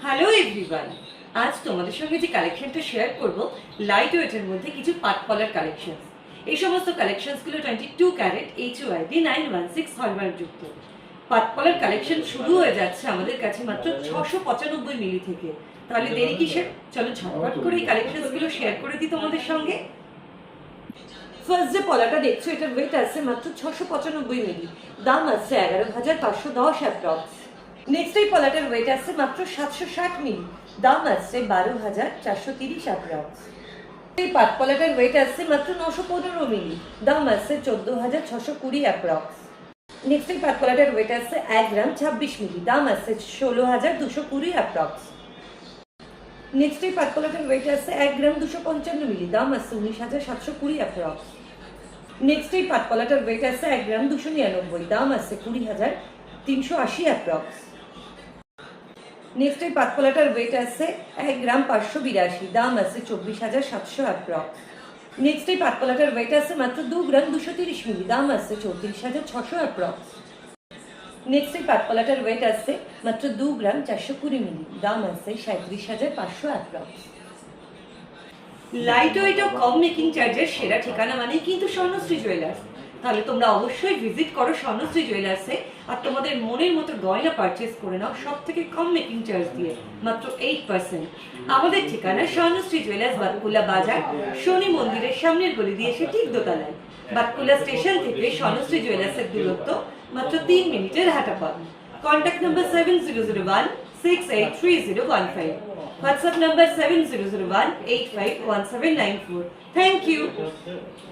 Hello everyone, আজ তোমাদের সঙ্গে যে কালেকশনটা শেয়ার করব লাইট ওয়েটের মধ্যে কিছু পাট পলার কালেকশন। এই সমস্ত কালেকশনসগুলো 22 ক্যারেট HUID 916 হলমার্ক যুক্ত। পাট পলার কালেকশন শুরু হয়ে যাচ্ছে আমাদের কাছে মাত্র 695 মিলি থেকে। তাহলে দেরি কিসের? চলো ঝটপট করে এই কালেকশনসগুলো শেয়ার করে দিই তোমাদের সঙ্গে। ফার্স্ট যে পলাটা দেখছো এটার ওয়েট আছে মাত্র 695 মিলি, দাম আছে 11,510 অ্যাপ্রক্স। নেক্সট এই পলাটার ওয়েট আছে মাত্র 760 মিলি, দাম আছে 12,430 অ্যাপ্রক্স। এই পাট পলাটার ওয়েট আছে মাত্র 915 মিলি, দাম আছে 14,620 অ্যাপ্রক্স। নেক্সট এই পাট পলাটার ওয়েট আছে 1 গ্রাম 26 মিলি, দাম আছে 16,220 অ্যাপ্রক্স। নেক্সট এই পাট পলাটার ওয়েট আছে 1 গ্রাম 255 মিলি, দাম আছে 19,720 অ্যাপ্রক্স। নেক্সট এই পাট পলাটার ওয়েট আছে 1 গ্রাম 299, দাম আছে 20,380 অ্যাপ্রক্স। নেক্সট এই পাট পলাটার ওয়েট আছে 1 গ্রাম 582, দাম আছে 24,700 অ্যাপ্রক্স। নেক্সট এই পাট পলাটার ওয়েট আছে মাত্র 2 গ্রাম 230 মিলি, দাম আছে 34,600 অ্যাপ্রক্স। নেক্সট এই পাট পলাটার ওয়েট আছে মাত্র 2 গ্রাম 420 মিলি, দাম আছে 37,500 অ্যাপ্রক্স। লাইট ওয়েট ও কম মেকিং চার্জের সেরা ঠিকানা মানেই কিন্তু স্বর্ণশ্রী জুয়েলার্স। তাহলে তোমরা অবশ্যই ভিজিট করো স্বর্ণশ্রী জুয়েলার্সে আর তোমাদের মনের মতো গয়না পারচেস করে নাও সব থেকে কম মেকিং চার্জ দিয়ে, মাত্র 8%। আমাদের ঠিকানা স্বর্ণশ্রী জুয়েলার্স, বাতকুলা বাজার, শনি মন্দিরের সামনের গলি দিয়ে এসে ঠিক দোতলায়। বাতকুলা স্টেশন থেকে স্বর্ণশ্রী জুয়েলার্সের দূরত্ব মাত্র 3 মিনিটের হাঁটা পথ। Contact number 7001683015, WhatsApp number 7001851794। Thank you.